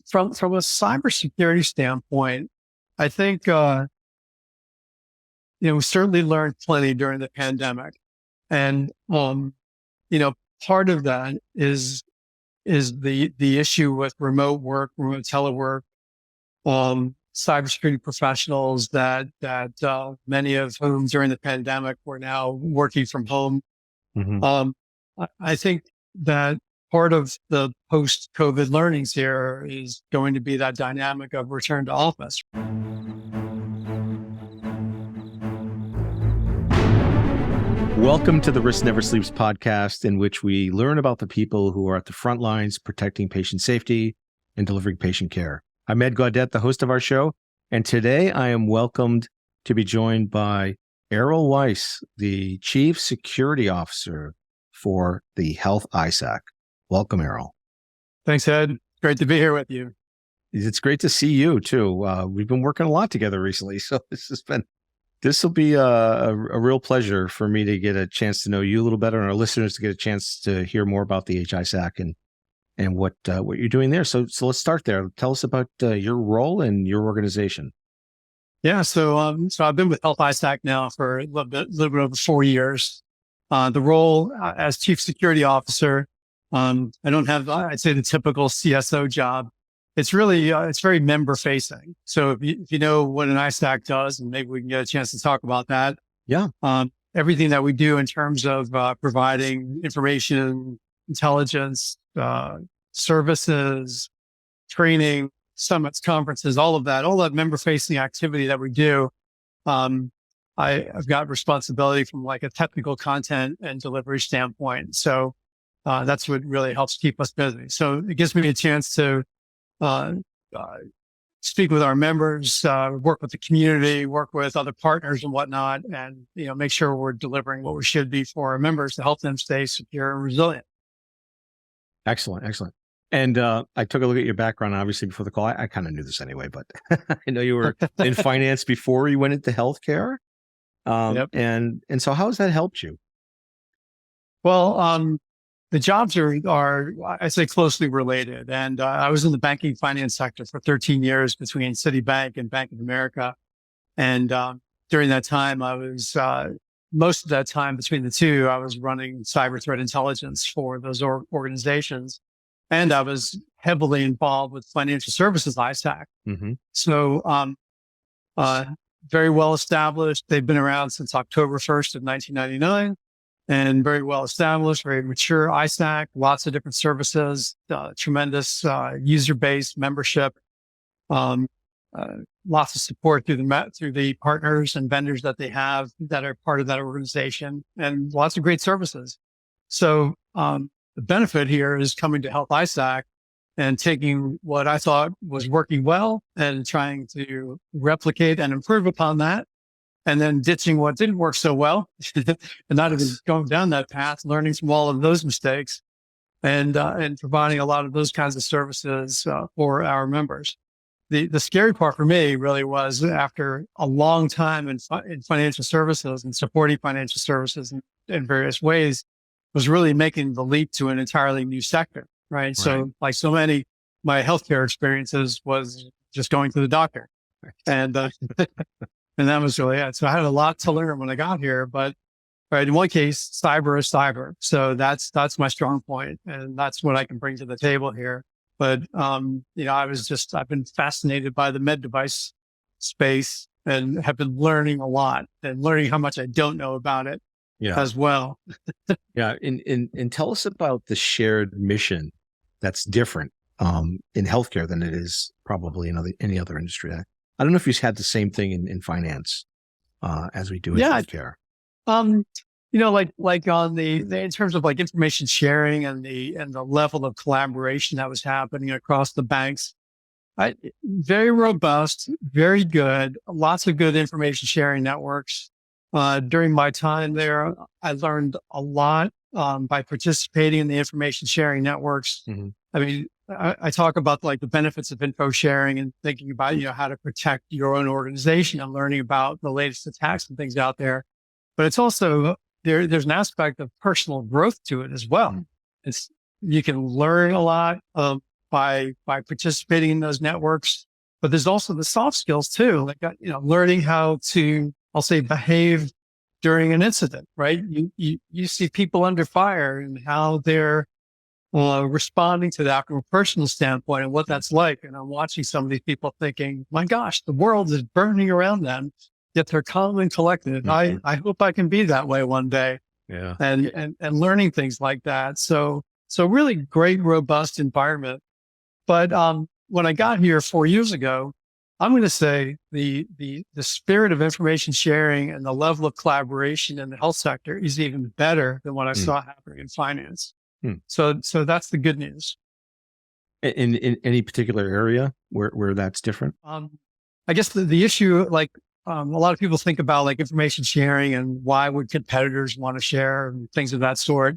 from a cybersecurity standpoint, I think we certainly learned plenty during the pandemic, and part of that is the issue with remote work, remote telework, cybersecurity professionals that many of whom during the pandemic were now working from home. Mm-hmm. I think that part of the post-COVID learnings here is going to be that dynamic of return to office. Welcome to the Risk Never Sleeps podcast, in which we learn about the people who are at the front lines protecting patient safety and delivering patient care. I'm Ed Gaudet, the host of our show, and today I am welcomed to be joined by Errol Weiss, the Chief Security Officer for the Health-ISAC. Welcome, Errol. Thanks, Ed. Great to be here with you. It's great to see you, too. We've been working a lot together recently, so this will be a real pleasure for me to get a chance to know you a little better, and our listeners to get a chance to hear more about the HISAC and what you're doing there. So let's start there. Tell us about your role and your organization. Yeah, so I've been with Health-ISAC now for a little bit over 4 years. The role as Chief Security Officer, I don't have, I'd say, the typical CSO job. It's really, it's very member facing. So if you know what an ISAC does, and maybe we can get a chance to talk about that. Yeah. Everything that we do in terms of providing information, intelligence, services, training, summits, conferences, all that member facing activity that we do. I've got responsibility from like a technical content and delivery standpoint. So that's what really helps keep us busy. So it gives me a chance to speak with our members, work with the community, work with other partners and whatnot, and make sure we're delivering what we should be for our members to help them stay secure and resilient. Excellent. And I took a look at your background, obviously, before the call. I kind of knew this anyway, but I know you were in finance before you went into healthcare. Yep. And so how has that helped you? Well, the jobs are, I say, closely related. And I was in the banking finance sector for 13 years between Citibank and Bank of America. And during that time, I was, most of that time between the two, I was running cyber threat intelligence for those organizations. And I was heavily involved with financial services ISAC. Mm-hmm. So very well established. They've been around since October 1st of 1999. And very well established, very mature ISAC, lots of different services, tremendous user base, membership, lots of support through the partners and vendors that they have that are part of that organization, and lots of great services. So the benefit here is coming to Health-ISAC and taking what I thought was working well and trying to replicate and improve upon that. And then ditching what didn't work so well and not even going down that path, learning from all of those mistakes and providing a lot of those kinds of services for our members. The scary part for me really was after a long time in financial services and supporting financial services in various ways was really making the leap to an entirely new sector, right? So like so many, my healthcare experiences was just going to the doctor. And that was really it. So I had a lot to learn when I got here, but in one case, cyber is cyber. So that's my strong point, and that's what I can bring to the table here. But, I've been fascinated by the med device space and have been learning a lot and learning how much I don't know about it as well. Yeah. And tell us about the shared mission that's different in healthcare than it is probably in any other industry. I don't know if you've had the same thing in finance as we do in healthcare. Like on in terms of like information sharing and the level of collaboration that was happening across the banks, very robust, very good, lots of good information sharing networks. During my time there, I learned a lot by participating in the information sharing networks. Mm-hmm. I mean, I talk about like the benefits of info sharing and thinking about, how to protect your own organization and learning about the latest attacks and things out there. But it's also, there's an aspect of personal growth to it as well. You can learn a lot by participating in those networks. But there's also the soft skills too, like, learning how to, I'll say, behave during an incident, right? You see people under fire and how they're responding to that from a personal standpoint and what that's like. And I'm watching some of these people thinking, my gosh, the world is burning around them, yet they're calm and collected. Mm-hmm. I hope I can be that way one day. Yeah. And learning things like that. So really great, robust environment. But, when I got here 4 years ago, I'm going to say the spirit of information sharing and the level of collaboration in the health sector is even better than what I saw happening in finance. So that's the good news. In any particular area where that's different? I guess the issue, like, a lot of people think about like information sharing and why would competitors want to share and things of that sort.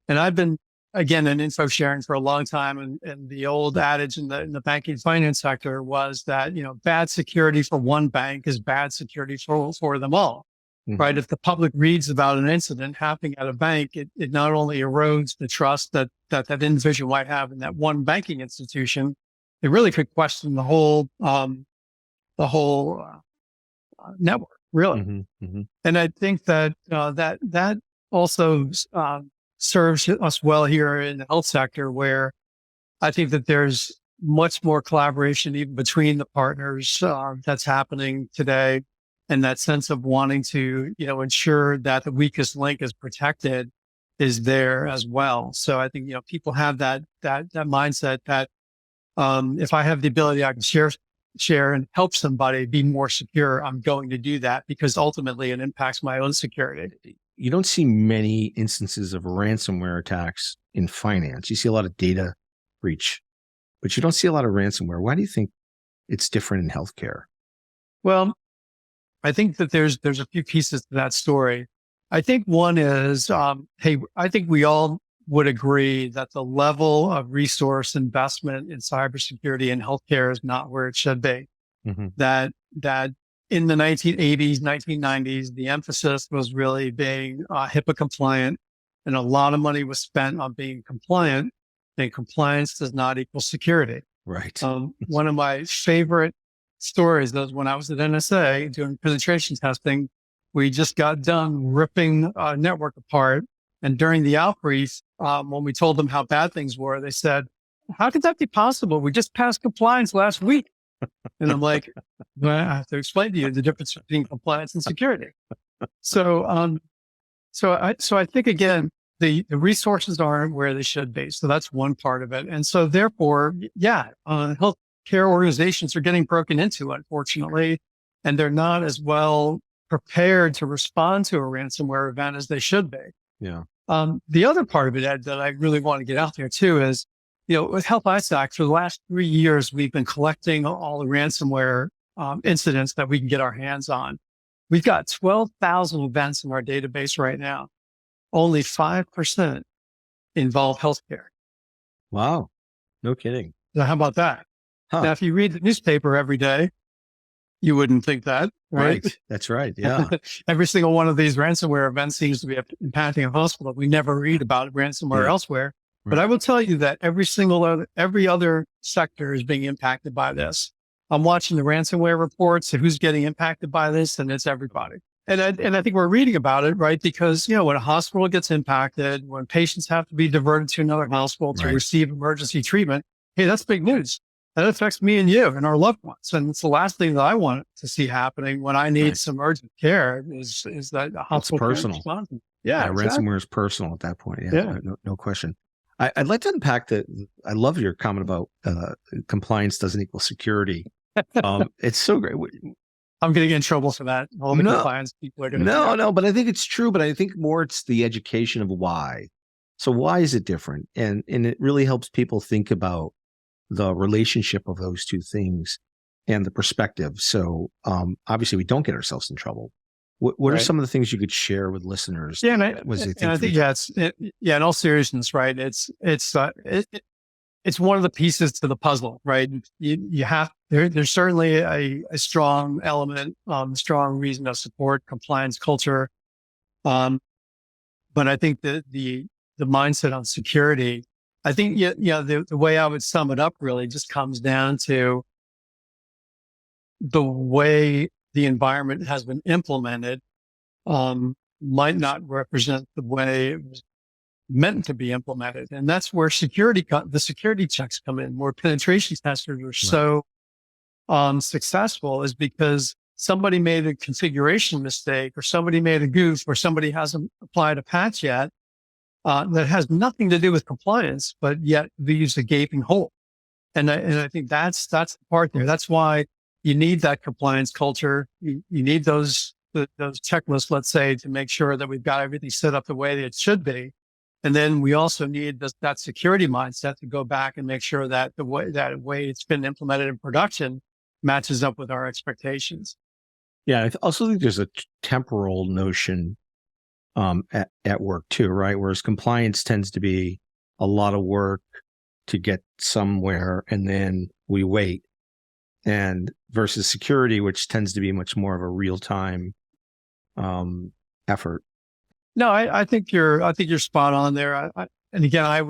And I've been, again, in info sharing for a long time. And the old adage in the banking finance sector was that, bad security for one bank is bad security for them all. Mm-hmm. Right. If the public reads about an incident happening at a bank, it not only erodes the trust that individual might have in that one banking institution, it really could question the whole network, really. Mm-hmm. Mm-hmm. And I think that that also serves us well here in the health sector, where I think that there's much more collaboration even between the partners that's happening today. And that sense of wanting to, ensure that the weakest link is protected is there as well. So I think, people have that mindset that, if I have the ability, I can share and help somebody be more secure, I'm going to do that, because ultimately it impacts my own security. You don't see many instances of ransomware attacks in finance. You see a lot of data breach, but you don't see a lot of ransomware. Why do you think it's different in healthcare? Well, I think that there's a few pieces to that story. I think one is, I think we all would agree that the level of resource investment in cybersecurity and healthcare is not where it should be. Mm-hmm. That in the 1980s, 1990s, the emphasis was really being HIPAA compliant, and a lot of money was spent on being compliant, and compliance does not equal security. Right. One of my favorite stories was when I was at NSA doing penetration testing. We just got done ripping a network apart. And during the outbrief, when we told them how bad things were, they said, how could that be possible? We just passed compliance last week. And I'm like, well, I have to explain to you the difference between compliance and security. So I think, again, the resources aren't where they should be. So that's one part of it. And so therefore, healthcare organizations are getting broken into, unfortunately, and they're not as well prepared to respond to a ransomware event as they should be. Yeah. The other part of it, Ed, that I really want to get out there too is, with Health-ISAC for the last 3 years, we've been collecting all the ransomware incidents that we can get our hands on. We've got 12,000 events in our database right now. Only 5% involve healthcare. Wow. No kidding. Now, how about that? Huh. Now, if you read the newspaper every day, you wouldn't think that, right? That's right. Yeah. Every single one of these ransomware events seems to be impacting a hospital. We never read about ransomware elsewhere. Right. But I will tell you that every other sector is being impacted by this. I'm watching the ransomware reports of who's getting impacted by this, and it's everybody. And I think we're reading about it, right? Because, when a hospital gets impacted, when patients have to be diverted to another hospital to receive emergency treatment, hey, that's big news. That affects me and you and our loved ones. And it's the last thing that I want to see happening when I need some urgent care is that the hospital personal. Yeah, exactly. Ransomware is personal at that point. Yeah. No question. I'd like to unpack I love your comment about compliance doesn't equal security. It's so great. I'm going to get in trouble for that. All the compliance people are going to No, but I think it's true. But I think more it's the education of why. So why is it different? And it really helps people think about the relationship of those two things and the perspective. So obviously we don't get ourselves in trouble. What are some of the things you could share with listeners? Yeah, and I think in all seriousness, right? It's one of the pieces to the puzzle, right? You have there's certainly a strong element, strong reason to support compliance culture, but I think that the mindset on security I think, the way I would sum it up really just comes down to the way the environment has been implemented, might not represent the way it was meant to be implemented. And that's where the security checks come in, where penetration testers are so successful, is because somebody made a configuration mistake, or somebody made a goof, or somebody hasn't applied a patch yet, that has nothing to do with compliance, but yet leaves a gaping hole. And I think that's the part there. That's why you need that compliance culture. You need those checklists, let's say, to make sure that we've got everything set up the way that it should be. And then we also need that security mindset to go back and make sure that the way it's been implemented in production matches up with our expectations. Yeah, I also think there's a temporal notion at work too, right? Whereas compliance tends to be a lot of work to get somewhere, and then we wait. And versus security, which tends to be much more of a real time effort. No, I think you're spot on there. And again, I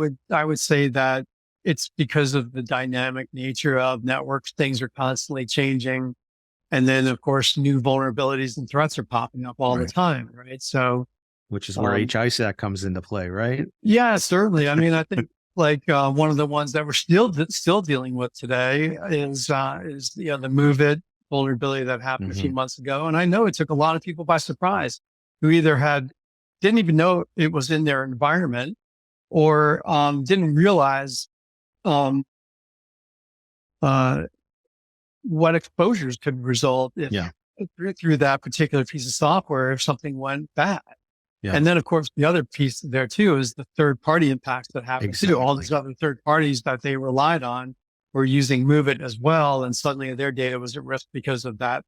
would say that it's because of the dynamic nature of networks. Things are constantly changing. And then of course, new vulnerabilities and threats are popping up all the time. Right. So, which is where Health-ISAC comes into play, right? Yeah, certainly. I mean, I think one of the ones that we're still dealing with today is the Move It vulnerability that happened a few months ago. And I know it took a lot of people by surprise, who either didn't even know it was in their environment, or didn't realize what exposures could result through that particular piece of software if something went bad. Yeah. And then, of course, the other piece there too is the third-party impacts that happen too. All these other third parties that they relied on were using Move It as well, and suddenly their data was at risk because of that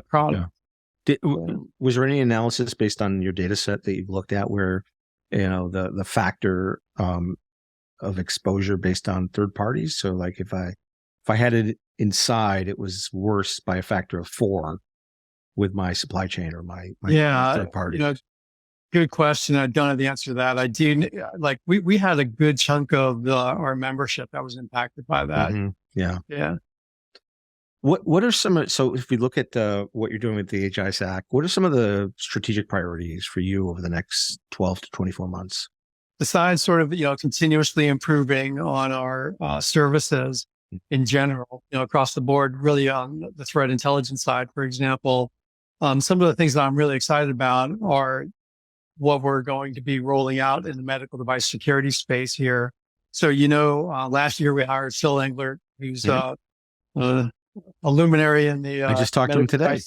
product. Yeah. Was there any analysis based on your data set that you've looked at where, the factor of exposure based on third parties? So like if I had it inside, it was worse by a factor of 4 with my supply chain or my third party. Good question. I don't have the answer to that. I do, we had a good chunk of our membership that was impacted by that. Mm-hmm. Yeah. Yeah. What are so if we look at what you're doing with the Health-ISAC, what are some of the strategic priorities for you over the next 12 to 24 months? Besides sort of, continuously improving on our services in general, across the board, really on the threat intelligence side, for example, some of the things that I'm really excited about are what we're going to be rolling out in the medical device security space here. So, last year we hired Phil Engler, who's a luminary in the I just talked to him today.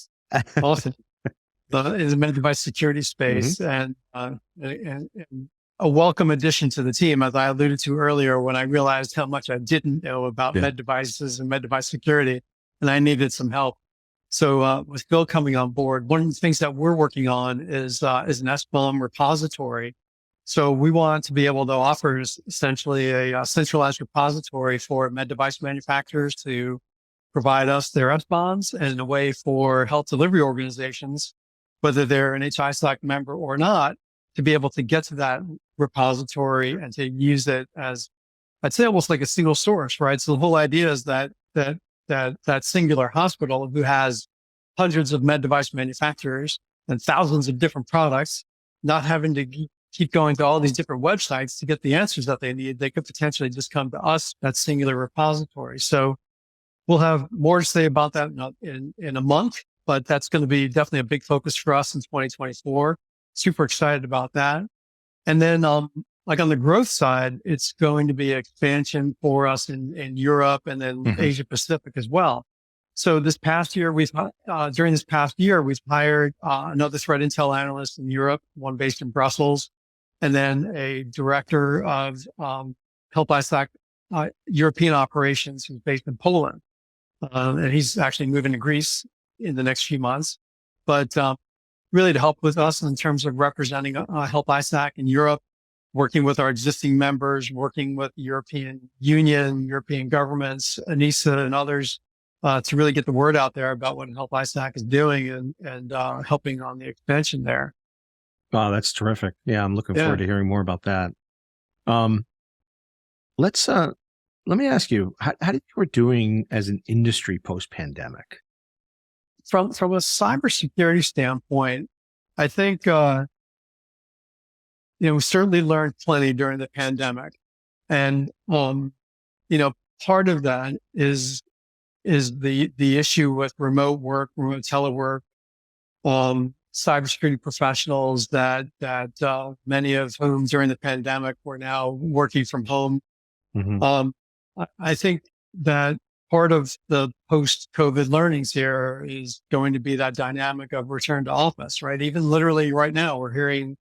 Awesome. In the medical device security space, and a welcome addition to the team, as I alluded to earlier, when I realized how much I didn't know about med devices and med device security, and I needed some help. So with Phil coming on board, one of the things that we're working on is an SBOM repository. So we want to be able to offer essentially a centralized repository for med device manufacturers to provide us their SBOMs, and a way for health delivery organizations, whether they're an Health-ISAC member or not, to be able to get to that repository and to use it as, I'd say, almost like a single source, right? So the whole idea is that singular hospital, who has hundreds of med device manufacturers and thousands of different products, not having to keep going to all these different websites to get the answers that they need, they could potentially just come to us, that singular repository. So we'll have more to say about that in a month, but that's going to be definitely a big focus for us in 2024. Super excited about that. And then, on the growth side, it's going to be expansion for us in Europe, and then Asia Pacific as well. So this past year, during this past year, we've hired another threat intel analyst in Europe, one based in Brussels, and then a director of Health-ISAC European operations, who's based in Poland. And he's actually moving to Greece in the next few months. But really to help with us in terms of representing Health-ISAC in Europe, working with our existing members, working with the European Union, European governments, ANISA, and others, to really get the word out there about what Health-ISAC is doing and helping on the expansion there. Oh, that's terrific. Yeah, I'm looking forward to hearing more about that. let me ask you, how did you were doing as an industry post-pandemic? From a cybersecurity standpoint, I think we certainly learned plenty during the pandemic, and part of that is the issue with remote work, remote telework, cybersecurity professionals that many of whom during the pandemic were now working from home. Mm-hmm. I think that part of the post-COVID learnings here is going to be that dynamic of return to office, right? Even literally right now, we're hearing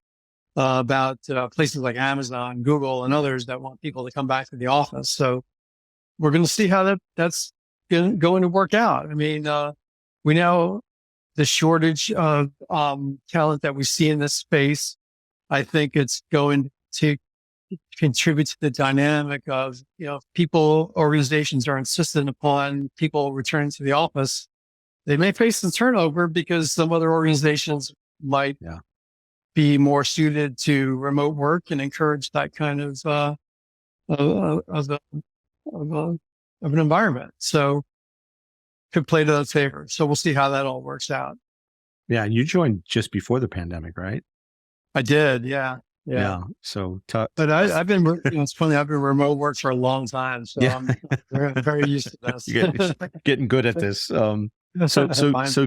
about places like Amazon, Google, and others that want people to come back to the office. So we're going to see how that's going to work out. I mean, we know the shortage of talent that we see in this space. I think it's going to contribute to the dynamic of, organizations are insistent upon people returning to the office. They may face some turnover because some other organizations might be more suited to remote work and encourage that kind of an environment. So could play to their favor. So we'll see how that all works out. Yeah. And you joined just before the pandemic, right? I did. Yeah. So, but I've been, it's funny. I've been remote work for a long time. So I'm very used to this. You're getting good at this. So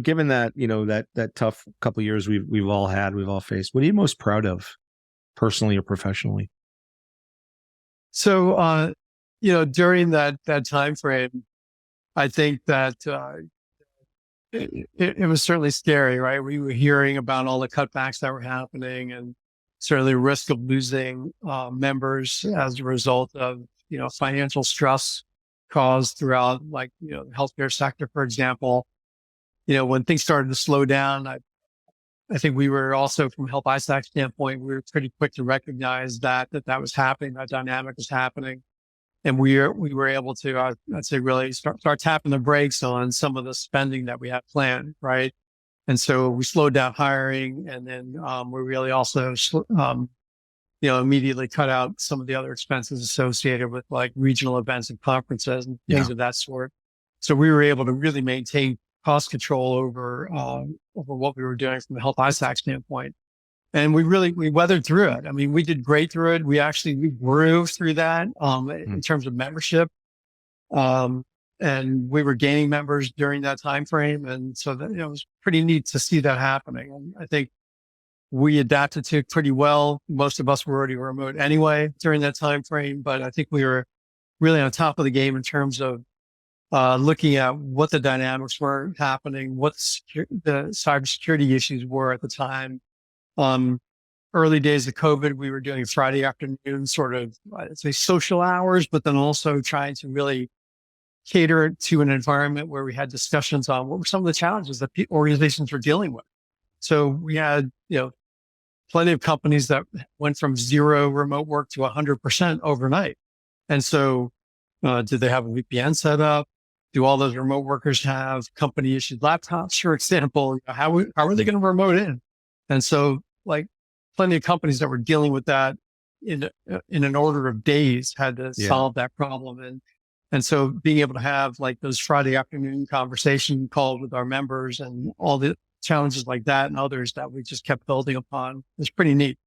given that, that tough couple of years we've all faced, what are you most proud of personally or professionally? So, during that time frame, I think that it was certainly scary, right? We were hearing about all the cutbacks that were happening and certainly risk of losing members as a result of, financial stress caused throughout, like, the healthcare sector, for example. When things started to slow down, I think we were also, from Health-ISAC standpoint, we were pretty quick to recognize that was happening, that dynamic was happening. And we were able to, I'd say, really start tapping the brakes on some of the spending that we had planned, right? And so we slowed down hiring, and then we really also, immediately cut out some of the other expenses associated with like regional events and conferences and things of that sort. So we were able to really maintain cost control over what we were doing from the Health-ISAC standpoint. And we weathered through it. I mean, we did great through it. We grew through that, in terms of membership. And we were gaining members during that time frame. And so that, it was pretty neat to see that happening. And I think we adapted to it pretty well. Most of us were already remote anyway during that time frame, but I think we were really on top of the game in terms of looking at what the dynamics were happening, what the cybersecurity issues were at the time. Early days of COVID, we were doing Friday afternoon sort of, I'd say, social hours, but then also trying to really cater to an environment where we had discussions on what were some of the challenges that organizations were dealing with. So we had, plenty of companies that went from 0 remote work to 100% overnight. And so, did they have a VPN set up? Do all those remote workers have company issued laptops, for example? How are they going to remote in? And so, like, plenty of companies that were dealing with that in an order of days had to solve that problem. And so being able to have like those Friday afternoon conversation calls with our members and all the challenges like that and others that we just kept building upon is pretty neat.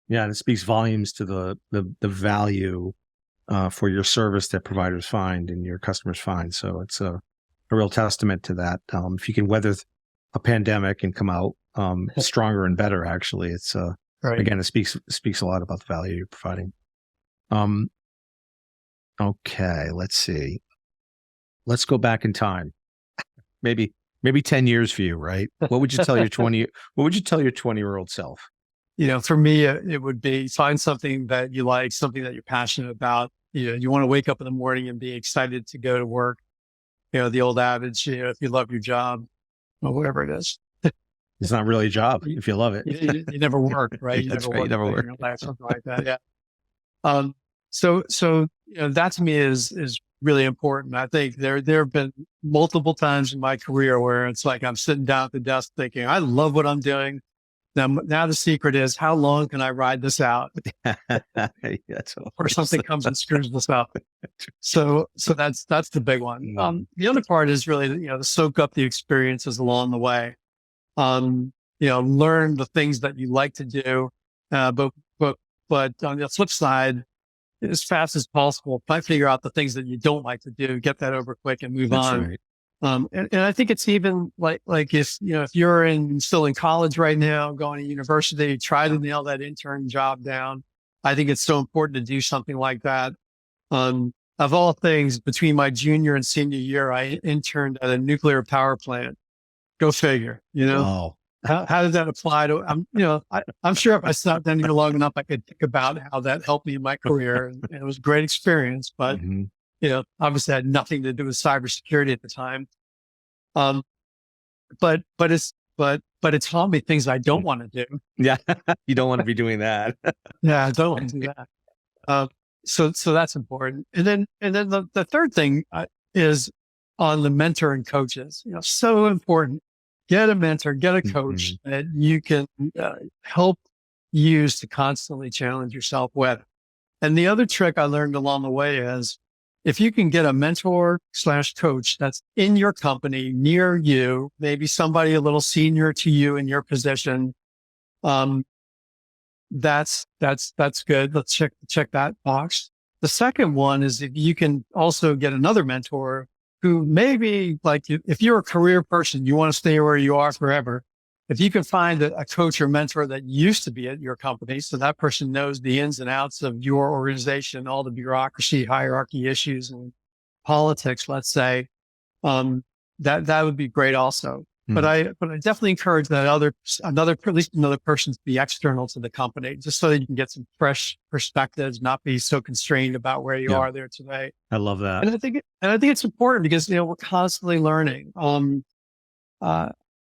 Yeah. And it speaks volumes to the value for your service that providers find and your customers find. So it's a real testament to that. If you can weather a pandemic and come out stronger and better, actually, it's right. Again, it speaks a lot about the value you're providing. Okay, let's see. Let's go back in time. Maybe 10 years for you, right? What would you tell your 20-year-old self? For me, it would be find something that you like, something that you're passionate about. You want to wake up in the morning and be excited to go to work. The old adage, if you love your job, or whatever it is. It's not really a job if you love it. You never work, right? That's right. You never work. Something like that. Yeah. So that to me is really important. I think there have been multiple times in my career where it's like I'm sitting down at the desk thinking, I love what I'm doing. Now the secret is, how long can I ride this out before something comes and screws this up? So that's the big one. The other part is really, to soak up the experiences along the way. Learn the things that you like to do, but on the flip side, as fast as possible, try to figure out the things that you don't like to do, get that over quick and move on. Right. And I think it's even like if you're still in college right now, going to university, try to nail that intern job down. I think it's so important to do something like that. Of all things, between my junior and senior year, I interned at a nuclear power plant. Go figure, Oh, how does that apply to, I'm sure if I sat down here long enough, I could think about how that helped me in my career. And it was a great experience, but obviously had nothing to do with cybersecurity at the time. But it taught me things I don't want to do. yeah. You don't want to be doing that. Yeah, I don't want to do that. So that's important. And then the third thing is on the mentor and coaches. So important. Get a mentor, get a coach that you can help use to constantly challenge yourself with. And the other trick I learned along the way is, if you can get a mentor / coach that's in your company, near you, maybe somebody a little senior to you in your position, that's good. Let's check that box. The second one is if you can also get another mentor who maybe, like, if you're a career person, you want to stay where you are forever. If you can find a coach or mentor that used to be at your company, so that person knows the ins and outs of your organization, all the bureaucracy, hierarchy issues and politics, let's say, that would be great also. But I definitely encourage that at least another person to be external to the company, just so that you can get some fresh perspectives, not be so constrained about where you are there today. I love that. And I think it's important because, we're constantly learning.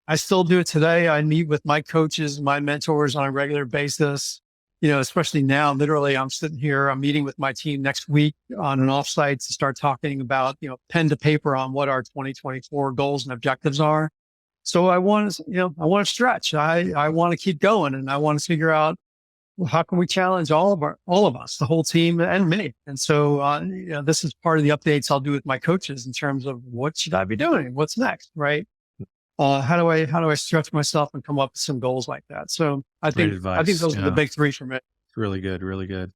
I still do it today. I meet with my coaches, my mentors on a regular basis, especially now. Literally, I'm sitting here, I'm meeting with my team next week on an offsite to start talking about, pen to paper on what our 2024 goals and objectives are. So I want to stretch. I want to keep going, and I want to figure out, well, how can we challenge all of us, the whole team and me. And so, this is part of the updates I'll do with my coaches in terms of what should I be doing? What's next? Right. How do I stretch myself and come up with some goals like that? So I think those are the big three for me. Really good. Really good.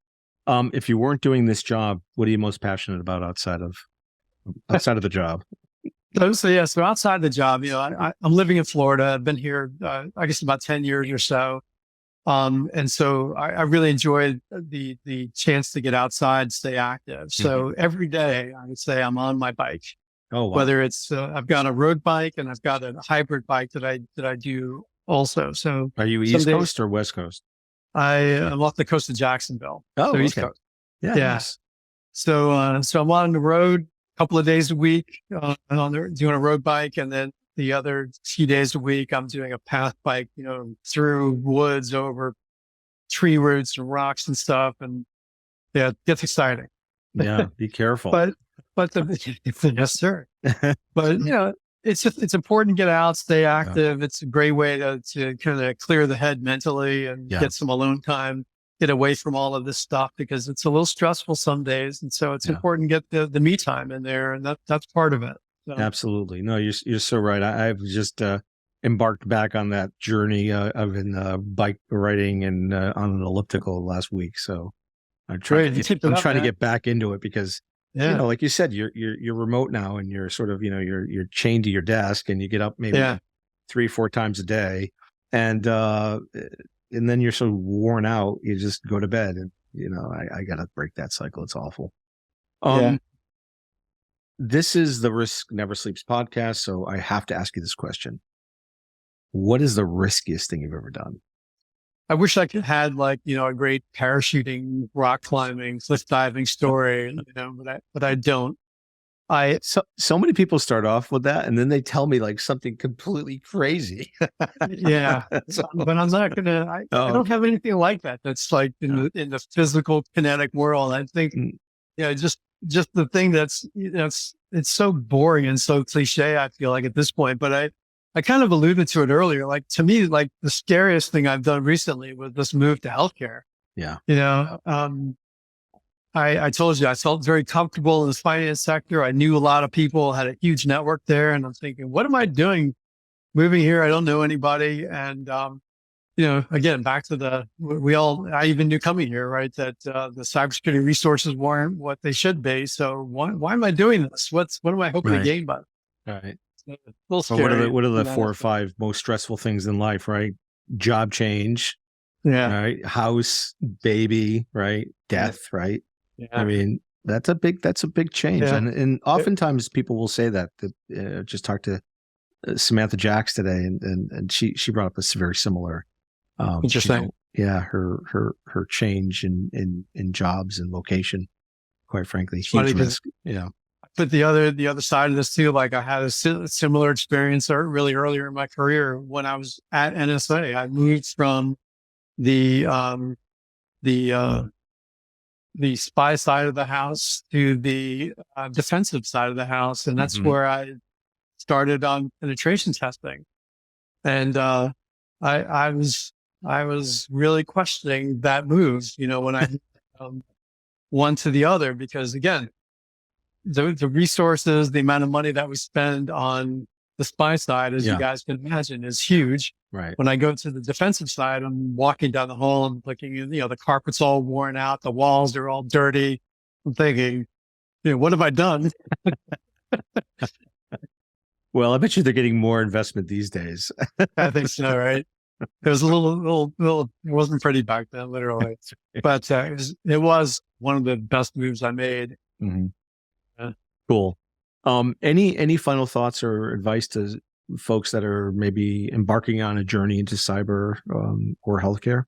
If you weren't doing this job, what are you most passionate about outside of the job? So outside the job, I'm living in Florida. I've been here, I guess about 10 years or so. And so I really enjoyed the chance to get outside, stay active. So every day I would say I'm on my bike. Oh, wow. Whether it's, I've got a road bike and I've got a hybrid bike that I do also. So are you East Coast or West Coast? I'm off the coast of Jacksonville. Oh, so okay. East Coast. Yeah. Nice. So I'm on the road a couple of days a week, doing a road bike. And then the other few days a week, I'm doing a path bike, through woods, over tree roots and rocks and stuff. And yeah, it gets exciting. Yeah. Be careful. But yes, sir. But it's important to get out, stay active. Yeah. It's a great way to kind of clear the head mentally and get some alone time, get away from all of this stuff, because it's a little stressful some days. And so it's important to get the me time in there, and that's part of it. So. Absolutely. No, you're so right. I've just embarked back on that journey. I've been bike riding and on an elliptical last week. So I'm trying to get back into it because, like you said, you're remote now, and you're sort of, you're chained to your desk, and you get up maybe 3-4 times a day, and then you're so worn out, you just go to bed. And I got to break that cycle. It's awful. This is the Risk Never Sleeps podcast, so I have to ask you this question: what is the riskiest thing you've ever done? I wish I could had a great parachuting, rock climbing, cliff diving story, but I don't. So many people start off with that, and then they tell me something completely crazy. Yeah, but I'm not gonna. I don't have anything like that. That's in the physical, kinetic world. I think, just the thing that's it's so boring and so cliche. I feel like at this point, but I kind of alluded to it earlier. Like to me, like the scariest thing I've done recently was this move to healthcare. Yeah. I told you I felt very comfortable in the finance sector. I knew a lot of people, had a huge network there, and I'm thinking, what am I doing moving here? I don't know anybody, and again, back to I even knew coming here, right, that the cybersecurity resources weren't what they should be. So why am I doing this? What am I hoping to gain by it? Right. So a little scary. Well, what are the 4 or 5 most stressful things in life, right? Job change, right? House, baby, right? Death, right? Yeah. I mean, that's a big change. Yeah. And oftentimes people will say that just talked to Samantha Jacks today, and she brought up a very similar, Interesting. Her change in jobs and location, quite frankly, huge risk. Yeah. But the other side of this too, like I had a similar experience really earlier in my career when I was at NSA. I moved from the spy side of the house to the defensive side of the house, and that's where I started on penetration testing. And I was really questioning that move, when I one to the other, because again, the resources, the amount of money that we spend on the spy side, as you guys can imagine, is huge. Right. When I go to the defensive side, I'm walking down the hall and looking, the carpet's all worn out. The walls are all dirty. I'm thinking, what have I done? Well, I bet you they're getting more investment these days. I think so, right? It was a little, it wasn't pretty back then, literally, but it was one of the best moves I made. Mm-hmm. Cool. Any final thoughts or advice to folks that are maybe embarking on a journey into cyber or healthcare?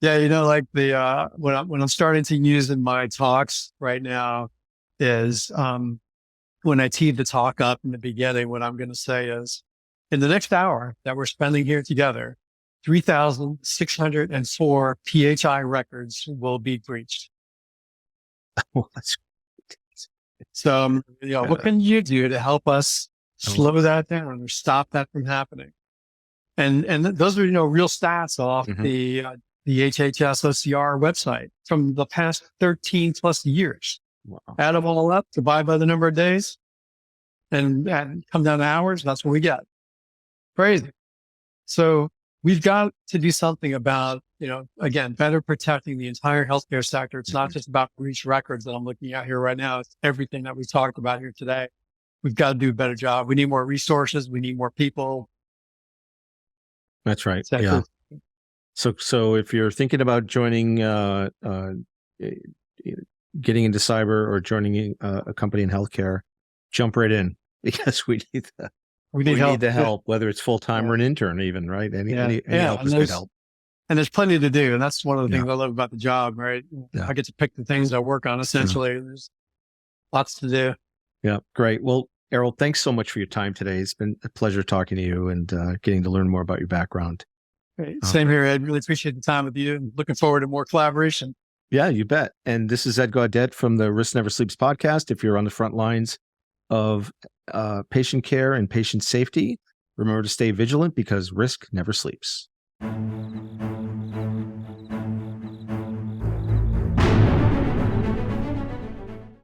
Yeah, like what I'm starting to use in my talks right now is when I teed the talk up in the beginning, what I'm going to say is, in the next hour that we're spending here together, 3,604 PHI records will be breached. Well, that's So, what can you do to help us slow that down or stop that from happening? And those are, real stats off the HHS OCR website from the past 13 plus years. Wow. Add them all up, divide by the number of days, and come down to hours. That's what we get. Crazy. So we've got to do something about, again, better protecting the entire healthcare sector. It's not just about breach records that I'm looking at here right now. It's everything that we've talked about here today. We've got to do a better job. We need more resources. We need more people. That's right. Exactly. Yeah. So if you're thinking about joining, getting into cyber or joining a company in healthcare, jump right in, because we need the help, whether it's full-time or an intern even, right? Any help is good help. And there's plenty to do. And that's one of the things I love about the job, right? Yeah. I get to pick the things I work on, essentially. There's lots to do. Yeah. Great. Well, Errol, thanks so much for your time today. It's been a pleasure talking to you and getting to learn more about your background. Great. Same here, Ed. Really appreciate the time with you and looking forward to more collaboration. Yeah, you bet. And this is Ed Gaudet from the Risk Never Sleeps podcast. If you're on the front lines of patient care and patient safety, remember to stay vigilant, because risk never sleeps.